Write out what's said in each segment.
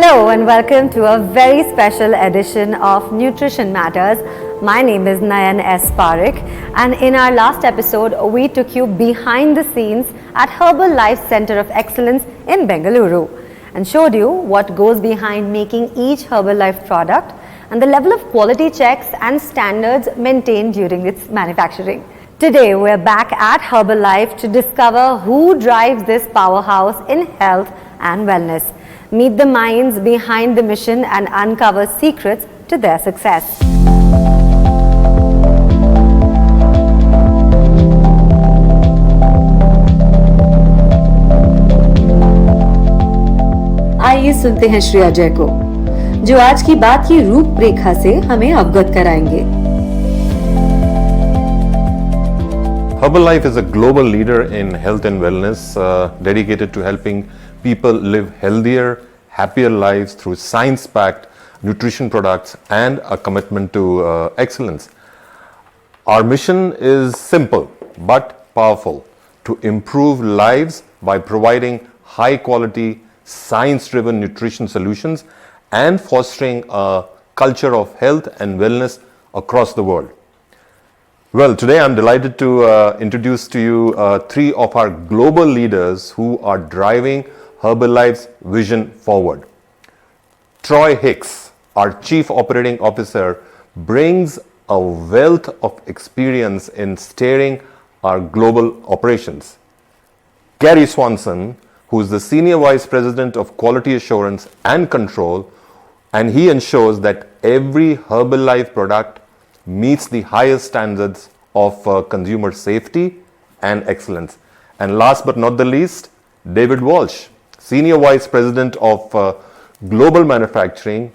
Hello and welcome to a very special edition of Nutrition Matters. My name is Nayan S. Parekh, and in our last episode we took you behind the scenes at Herbalife Center of Excellence in Bengaluru and showed you what goes behind making each Herbalife product and the level of quality checks and standards maintained during its manufacturing. Today we're back at Herbalife to discover who drives this powerhouse in health and wellness. Meet the minds behind the mission and uncover secrets to their success. आइए सुनते हैं श्री अजय को, जो आज की बात की रूपरेखा से हमें अवगत कराएंगे। Herbalife is a global leader in health and wellness, dedicated to helping people live healthier, happier lives through science-backed nutrition products and a commitment to excellence. Our mission is simple but powerful: to improve lives by providing high-quality, science-driven nutrition solutions and fostering a culture of health and wellness across the world. Well, today I'm delighted to introduce to you three of our global leaders who are driving Herbalife's vision forward. Troy Hicks, our Chief Operating Officer, brings a wealth of experience in steering our global operations. Gary Swanson, who is the Senior Vice President of Quality Assurance and Control, and he ensures that every Herbalife product meets the highest standards of consumer safety and excellence. And last but not the least, David Walsh, Senior Vice President of Global Manufacturing,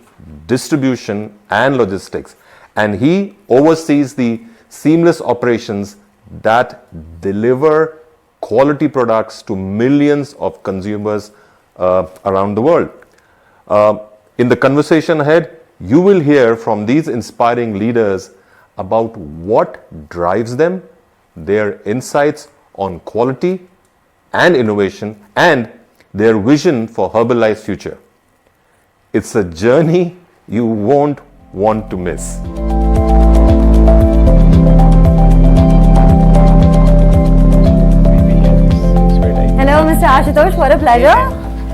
Distribution and Logistics, and he oversees the seamless operations that deliver quality products to millions of consumers around the world. In the conversation ahead, you will hear from these inspiring leaders about what drives them, their insights on quality and innovation, and their vision for Herbalife's future. It's a journey you won't want to miss. Hello, Mr. Ashutosh. What a pleasure.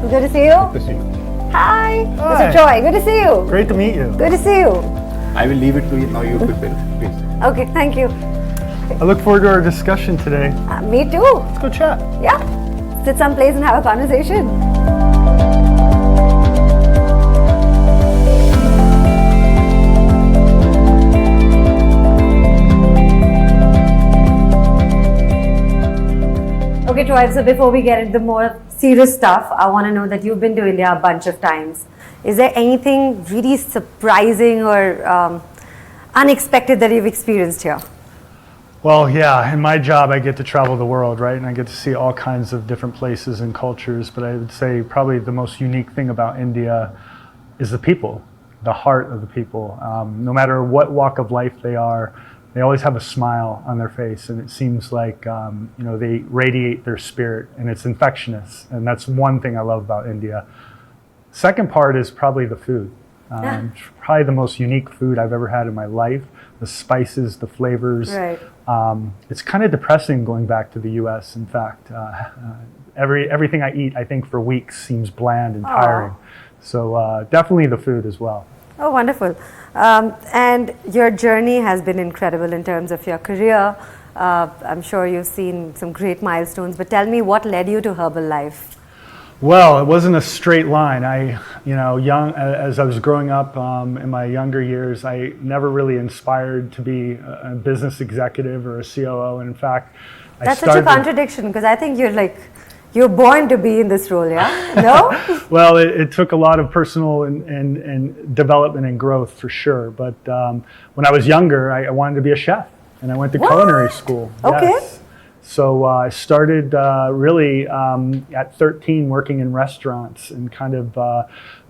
Good to see you. Good to see you. Hi, Hi. Mr. Troy. Good to see you. Great to meet you. Good to see you. I will leave it to you now. You prepare, please. Okay, thank you. I look forward to our discussion today. Me too. Let's go chat. Yeah. Sit someplace and have a conversation. Okay, Troy, so before we get into the more serious stuff, I want to know that you've been to India a bunch of times. Is there anything really surprising or unexpected that you've experienced here? Well, yeah, in my job, I get to travel the world, right? And I get to see all kinds of different places and cultures. But I would say probably the most unique thing about India is the people, the heart of the people. No matter what walk of life they are, they always have a smile on their face. And it seems like, they radiate their spirit, and it's infectious. And that's one thing I love about India. Second part is probably the food. Probably the most unique food I've ever had in my life. The spices, the flavors. Right. It's kind of depressing going back to the U.S. In fact, everything I eat, I think for weeks, seems bland and tiring. So definitely the food as well. Oh, wonderful. And your journey has been incredible in terms of your career. I'm sure you've seen some great milestones, but tell me what led you to Herbalife? Well, it wasn't a straight line. As I was growing up in my younger years, I never really inspired to be a business executive or a COO. And in fact, That's such a contradiction, because I think you're born to be in this role, yeah? No? Well, it took a lot of personal and development and growth for sure. But when I was younger, I wanted to be a chef, and I went to culinary school. Okay. Yes. So I started really at 13 working in restaurants, and kind of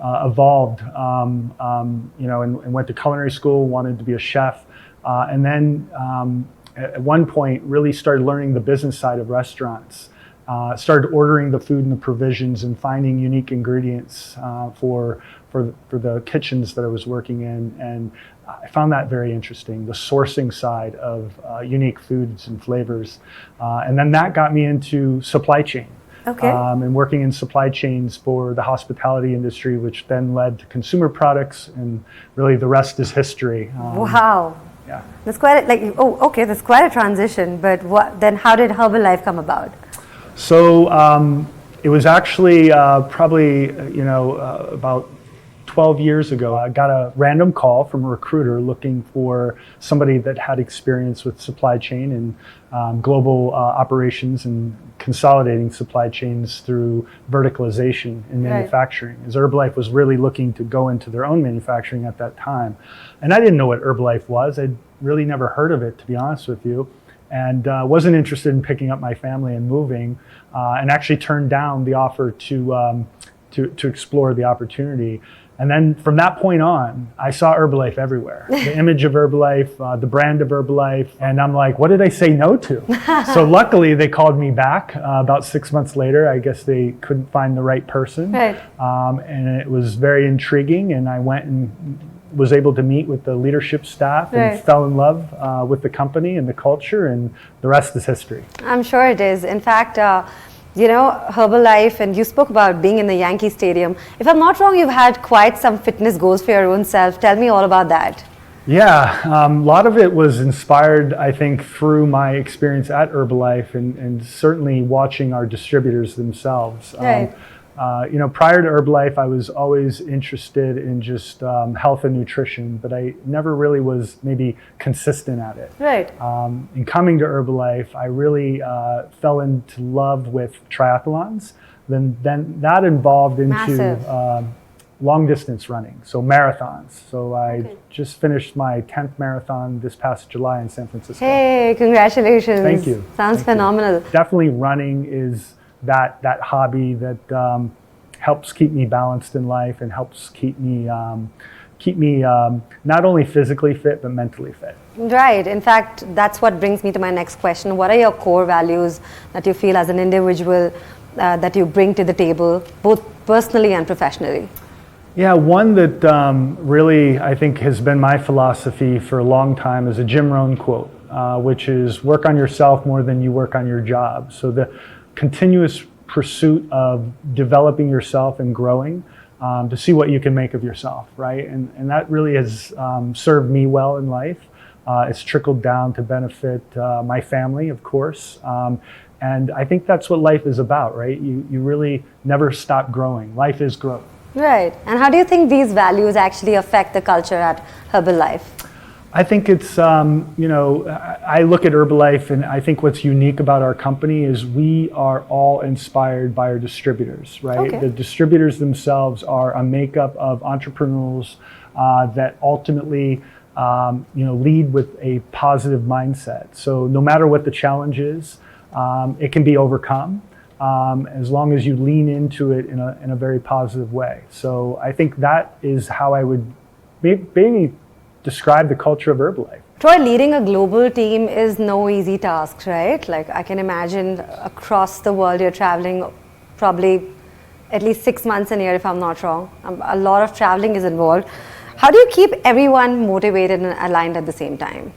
evolved, and went to culinary school, wanted to be a chef. And then at one point really started learning the business side of restaurants. started ordering the food and the provisions and finding unique ingredients for the kitchens that I was working in, and I found that very interesting, the sourcing side of unique foods and flavors. And then that got me into supply chain. Okay. And working in supply chains for the hospitality industry, which then led to consumer products, and really the rest is history. Wow. Yeah. That's quite that's quite a transition, but then how did Herbalife come about? So it was actually probably, about 12 years ago. I got a random call from a recruiter looking for somebody that had experience with supply chain and global operations and consolidating supply chains through verticalization in manufacturing. As Herbalife was really looking to go into their own manufacturing at that time. And I didn't know what Herbalife was. I'd really never heard of it, to be honest with you. And wasn't interested in picking up my family and moving, and actually turned down the offer to explore the opportunity. And then from that point on, I saw Herbalife everywhere. The image of Herbalife, the brand of Herbalife, and I'm like, what did I say no to? So luckily they called me back about 6 months later. I guess they couldn't find the right person. Right. And it was very intriguing, and I went and was able to meet with the leadership staff and fell in love with the company and the culture, and the rest is history. I'm sure it is. In fact, Herbalife, and you spoke about being in the Yankee Stadium. If I'm not wrong, you've had quite some fitness goals for your own self. Tell me all about that. Yeah, a lot of it was inspired, I think, through my experience at Herbalife and certainly watching our distributors themselves. Right. Prior to Herbalife, I was always interested in just health and nutrition, but I never really was maybe consistent at it. Right. In coming to Herbalife, I really fell into love with triathlons. Then that involved into long distance running, so marathons. So I just finished my 10th marathon this past July in San Francisco. Hey, congratulations. Thank you. Sounds phenomenal. Definitely running is that hobby that helps keep me balanced in life and helps keep me not only physically fit but mentally fit. Right. In fact, that's what brings me to my next question. What are your core values that you feel as an individual that you bring to the table, both personally and professionally? Yeah, one that really I think has been my philosophy for a long time is a Jim Rohn quote, which is work on yourself more than you work on your job. So the continuous pursuit of developing yourself and growing to see what you can make of yourself, right? And that really has served me well in life. It's trickled down to benefit my family, of course. And I think that's what life is about, right? You really never stop growing. Life is growth. Right. And how do you think these values actually affect the culture at Herbalife? I think it's, I look at Herbalife and I think what's unique about our company is we are all inspired by our distributors, right? Okay. The distributors themselves are a makeup of entrepreneurs that ultimately, lead with a positive mindset. So no matter what the challenge is, it can be overcome. As long as you lean into it in a very positive way. So I think that is how I would maybe describe the culture of Herbalife. Troy, leading a global team is no easy task, right? Like I can imagine across the world you're traveling probably at least 6 months a year if I'm not wrong. A lot of traveling is involved. How do you keep everyone motivated and aligned at the same time?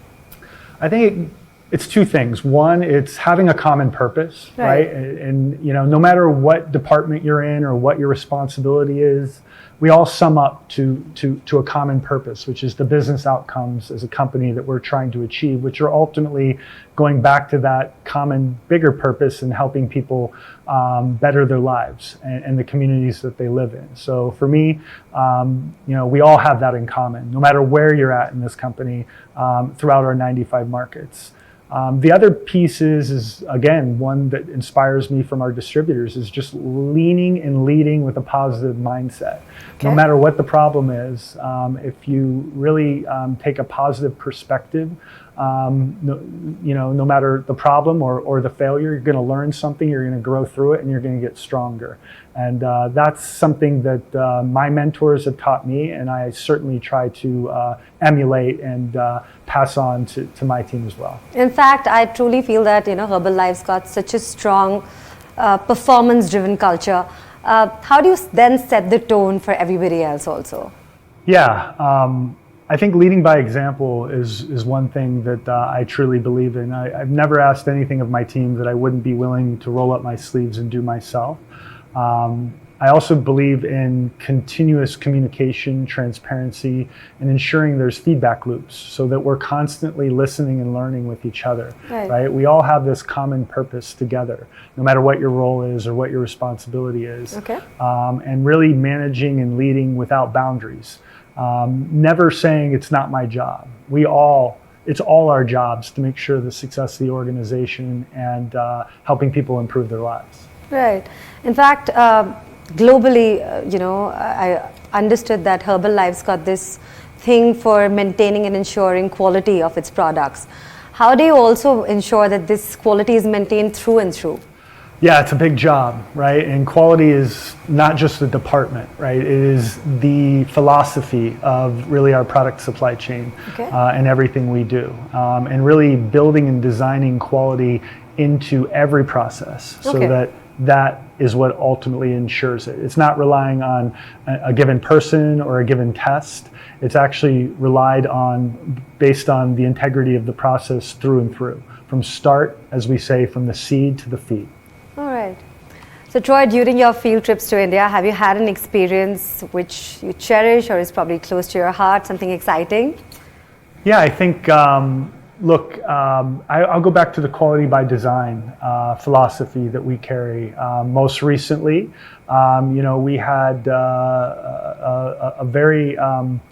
I think it's two things. One, it's having a common purpose, right? And no matter what department you're in or what your responsibility is, we all sum up to a common purpose, which is the business outcomes as a company that we're trying to achieve, which are ultimately going back to that common bigger purpose and helping people better their lives and the communities that they live in. So for me, we all have that in common, no matter where you're at in this company throughout our 95 markets. The other piece is, again, one that inspires me from our distributors is just leaning and leading with a positive mindset. Okay. No matter what the problem is, if you really take a positive perspective, no matter the problem or the failure, you're going to learn something, you're going to grow through it, and you're going to get stronger. And that's something that my mentors have taught me, and I certainly try to emulate and pass on to my team as well. In fact, I truly feel that Herbalife's got such a strong performance-driven culture. How do you then set the tone for everybody else also? Yeah, I think leading by example is one thing that I truly believe in. I've never asked anything of my team that I wouldn't be willing to roll up my sleeves and do myself. I also believe in continuous communication, transparency, and ensuring there's feedback loops so that we're constantly listening and learning with each other, right? We all have this common purpose together, no matter what your role is or what your responsibility is. Okay. And really managing and leading without boundaries. Never saying it's not my job. It's all our jobs to make sure the success of the organization and helping people improve their lives. Right. In fact, globally, I understood that Herbalife's got this thing for maintaining and ensuring quality of its products. How do you also ensure that this quality is maintained through and through? Yeah, it's a big job, right? And quality is not just a department, right? It is the philosophy of really our product supply chain and everything we do. And really building and designing quality into every process so that is what ultimately ensures it. It's not relying on a given person or a given test. It's actually relied on based on the integrity of the process through and through, from start, as we say, from the seed to the feed. All right. So Troy, during your field trips to India, have you had an experience which you cherish or is probably close to your heart, something exciting? Yeah, I think, I'll go back to the quality by design philosophy that we carry. Most recently, we had a very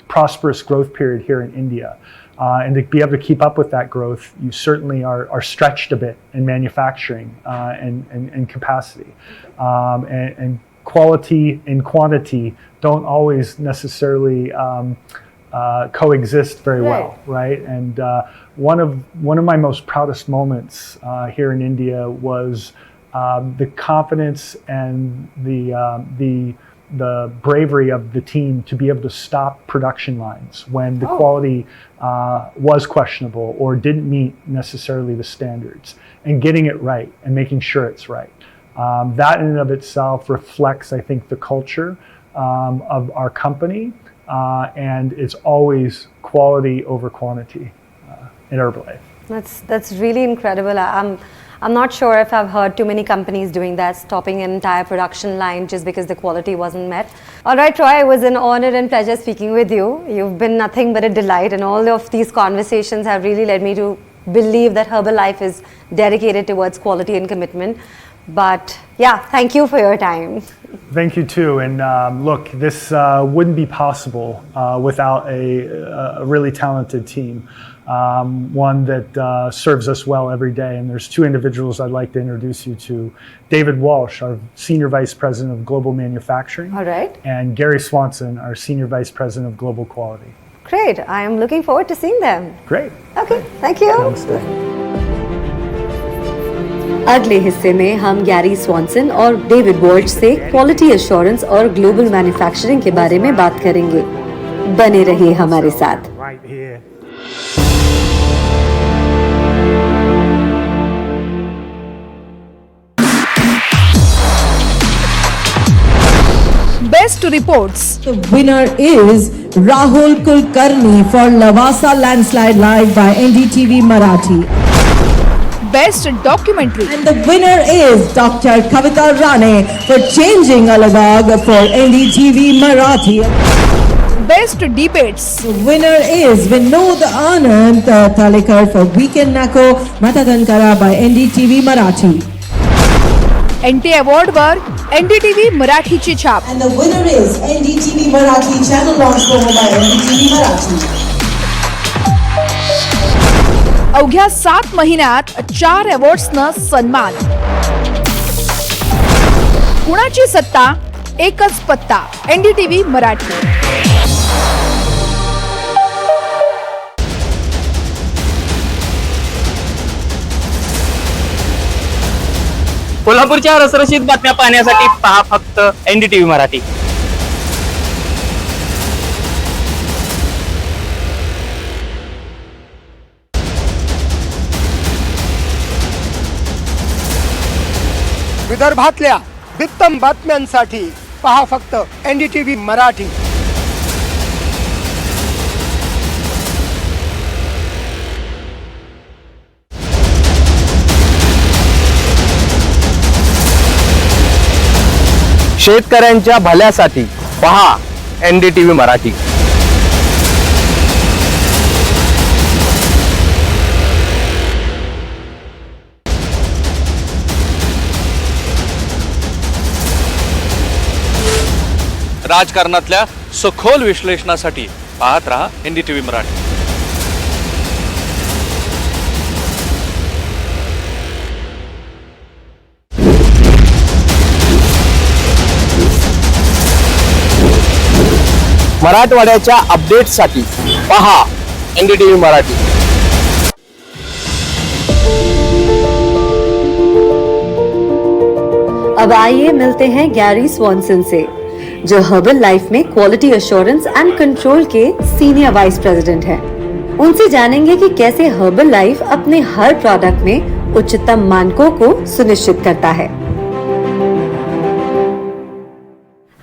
prosperous growth period here in India. And to be able to keep up with that growth, you certainly are stretched a bit in manufacturing and capacity. And quality and quantity don't always necessarily coexist very well, right? And one of my most proudest moments here in India was the confidence and the bravery of the team to be able to stop production lines when the quality was questionable or didn't meet necessarily the standards, and getting it right and making sure it's right. That in and of itself reflects, I think, the culture of our company, and it's always quality over quantity in Herbalife. That's really incredible. I'm not sure if I've heard too many companies doing that, stopping an entire production line just because the quality wasn't met. All right, Troy, it was an honor and pleasure speaking with you. You've been nothing but a delight, and all of these conversations have really led me to believe that Herbalife is dedicated towards quality and commitment. But yeah, thank you for your time. Thank you too. And look, this wouldn't be possible without a really talented team. One that serves us well every day. And there's two individuals I'd like to introduce you to. David Walsh, our Senior Vice President of Global Manufacturing. All right. And Gary Swanson, our Senior Vice President of Global Quality. Great. I am looking forward to seeing them. Great. Okay. Thank you. Namaste. अगले हिस्से में हम Gary स्वॉनसन और David Walsh से quality assurance और global manufacturing के बारे में बात करेंगे। बने रहिए हमारे साथ। Best reports. The winner is Rahul Kulkarni for Lavasa Landslide Live by NDTV Marathi. Best documentary. And the winner is Dr. Kavita Rane for Changing Alagag for NDTV Marathi. Best debates. The winner is Vinod Anand Talekar for Weekend Nako Matatankara by NDTV Marathi. NT Award were NDTV मराठीची छाप. And the winner is NDTV Marathi channel launch promo by NDTV Marathi. अवघ्या 7 महिन्यात 4 अवॉर्ड्सनं सन्मान. कुणाची सत्ता, एकच पत्ता. NDTV Marathi. कोल्हापूरच्या रसरशीत बातम्या पाहण्यासाठी पहा फक्त NDTV मराठी. विदर्भातल्या उत्तम बातम्यांसाठी पहा फक्त NDTV मराठी. शेतकऱ्यांच्या भल्यासाठी पहा NDTV मराठी. राजकारणातल्या सखोल विश्लेषणासाठी पाहत रहा NDTV मराठी. मराठवाड्याच्या अपडेट्ससाठी पहा NDTV मराठी. अब आइए मिलते हैं गैरी स्वॉनसन से, जो हर्बल लाइफ में क्वालिटी एश्योरेंस एंड कंट्रोल के सीनियर वाइस प्रेसिडेंट हैं। उनसे जानेंगे कि कैसे हर्बल लाइफ अपने हर प्रोडक्ट में उच्चतम मानकों को सुनिश्चित करता है।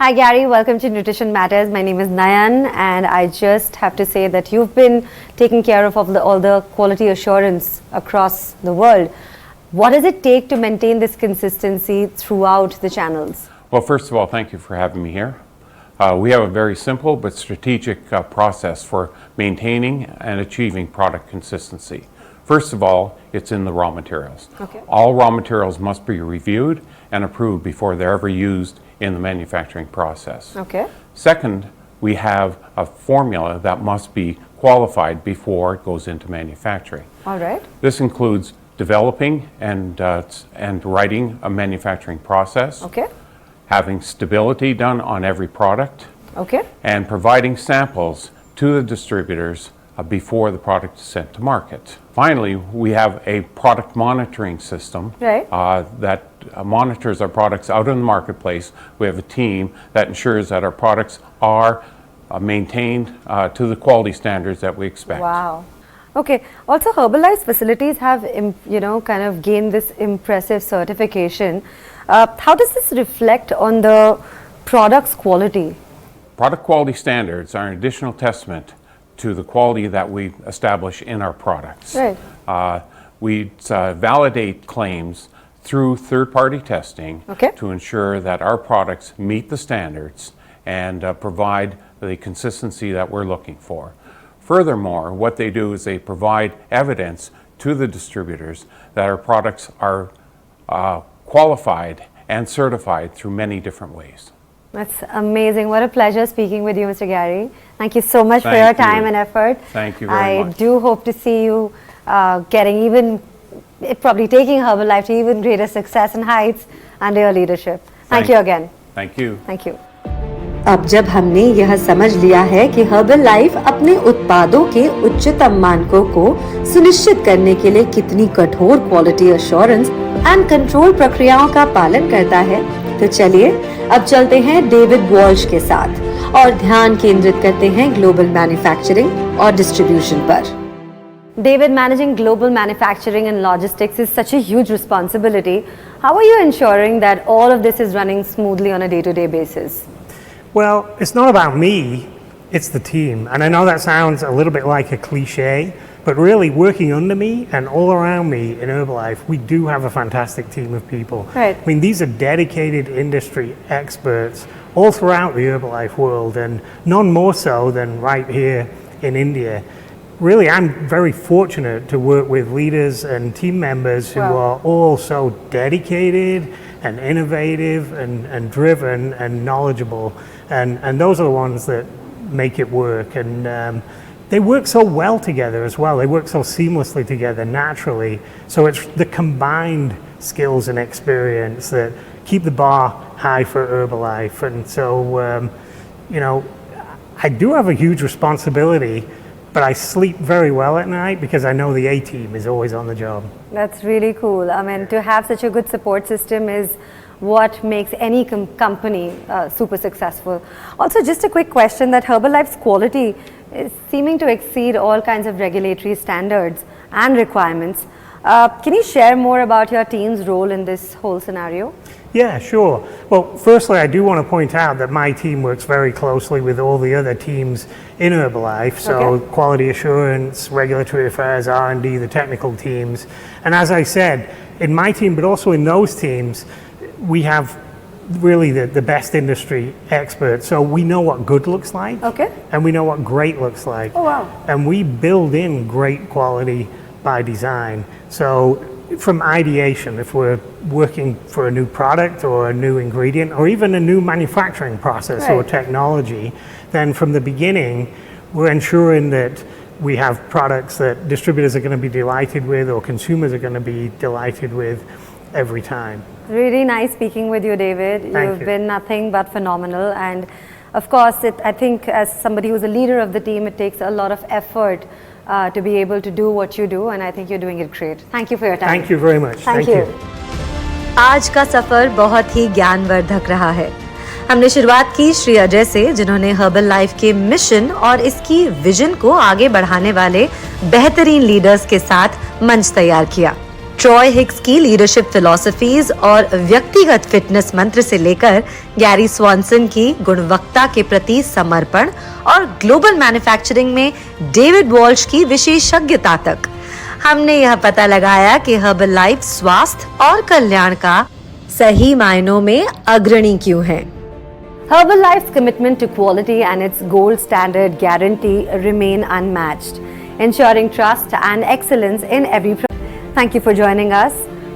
Hi Gary, welcome to Nutrition Matters. My name is Nayan and I just have to say that you've been taking care of all the quality assurance across the world. What does it take to maintain this consistency throughout the channels? Well, first of all, thank you for having me here. We have a very simple but strategic process for maintaining and achieving product consistency. First of all, it's in the raw materials. Okay. All raw materials must be reviewed and approved before they're ever used in the manufacturing process. Okay. Second, we have a formula that must be qualified before it goes into manufacturing. All right. This includes developing and writing a manufacturing process. Okay. Having stability done on every product. Okay. And providing samples to the distributors before the product is sent to market. Finally, we have a product monitoring system that monitors our products out in the marketplace. We have a team that ensures that our products are maintained to the quality standards that we expect. Wow. Okay. Also, Herbalife's facilities have, kind of gained this impressive certification. How does this reflect on the product's quality? Product quality standards are an additional testament to the quality that we establish in our products. Right. We validate claims through third-party testing to ensure that our products meet the standards and provide the consistency that we're looking for. Furthermore, what they do is they provide evidence to the distributors that our products are qualified and certified through many different ways. That's amazing. What a pleasure speaking with you, Mr. Gary. Thank you so much for your time and effort. Thank you very much. I do hope to see you probably taking Herbalife to even greater success and heights under your leadership. Thank you again. Thank you. Thank you. अब जब हमने यह समझ लिया है कि herbal life अपने उत्पादों के उच्चतम मानकों को सुनिश्चित करने के लिए कितनी कठोर क्वालिटी एश्योरेंस एंड कंट्रोल प्रक्रियाओं का पालन करता है, तो चलिए अब चलते हैं डेविड वॉल्श के साथ और ध्यान केंद्रित करते हैं ग्लोबल मैन्युफैक्चरिंग और डिस्ट्रीब्यूशन पर। David, managing global manufacturing and logistics is such a huge responsibility. How are you ensuring that all of this is running smoothly on a day-to-day basis? Well, it's not about me, it's the team. And I know that sounds a little bit like a cliche, but really working under me and all around me in Herbalife, we do have a fantastic team of people. Right. I mean, these are dedicated industry experts all throughout the Herbalife world, and none more so than right here in India. Really, I'm very fortunate to work with leaders and team members who are all so dedicated and innovative and driven and knowledgeable. And those are the ones that make it work. And they work so well together as well. They work so seamlessly together naturally. So it's the combined skills and experience that keep the bar high for Herbalife. And so, I do have a huge responsibility, but I sleep very well at night because I know the A-team is always on the job. That's really cool. I mean, to have such a good support system is what makes any company super successful. Also, just a quick question, that Herbalife's quality is seeming to exceed all kinds of regulatory standards and requirements. Can you share more about your team's role in this whole scenario? Yeah, sure. Well, firstly, I do want to point out that my team works very closely with all the other teams in Herbalife, so quality assurance, regulatory affairs, R&D, the technical teams. And as I said, in my team, but also in those teams, we have really the best industry experts. So we know what good looks like, and we know what great looks like. Oh, wow. And we build in great quality by design. So from ideation, if we're working for a new product or a new ingredient or even a new manufacturing process or technology, then from the beginning, we're ensuring that we have products that distributors are going to be delighted with or consumers are going to be delighted with every time. Really nice speaking with you, David. You've been nothing but phenomenal. And of course, I think as somebody who's a leader of the team, it takes a lot of effort to be able to do what you do, and I think you're doing it great. Thank you for your time. Thank you very much. Thank you. आज का सफर बहुत ही ज्ञानवर्धक रहा है। हमने शुरुआत की श्री अजय से, जिन्होंने हर्बल लाइफ के मिशन और इसकी विजन को आगे बढ़ाने वाले बेहतरीन लीडर्स के साथ मंच तैयार किया। ट्रॉय हिक्स की लीडरशिप फिलॉसफीज और व्यक्तिगत फिटनेस मंत्र से लेकर गैरी स्वॉनसन की गुणवत्ता के प्रति समर्पण और ग्लोबल मैन्युफैक्चरिंग में डेविड वॉल्श की विशेषज्ञता तक, हमने यह पता लगाया कि हर्बल लाइफ स्वास्थ्य और कल्याण का सही मायनों में अग्रणी क्यों है। Herbalife's commitment to quality and its gold standard guarantee remain unmatched, ensuring trust and excellence in every product. Thank you for joining us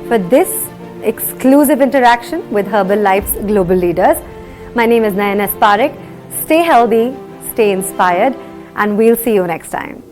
for this exclusive interaction with Herbalife's global leaders. My name is Nayan Parekh. Stay healthy, stay inspired, and we'll see you next time.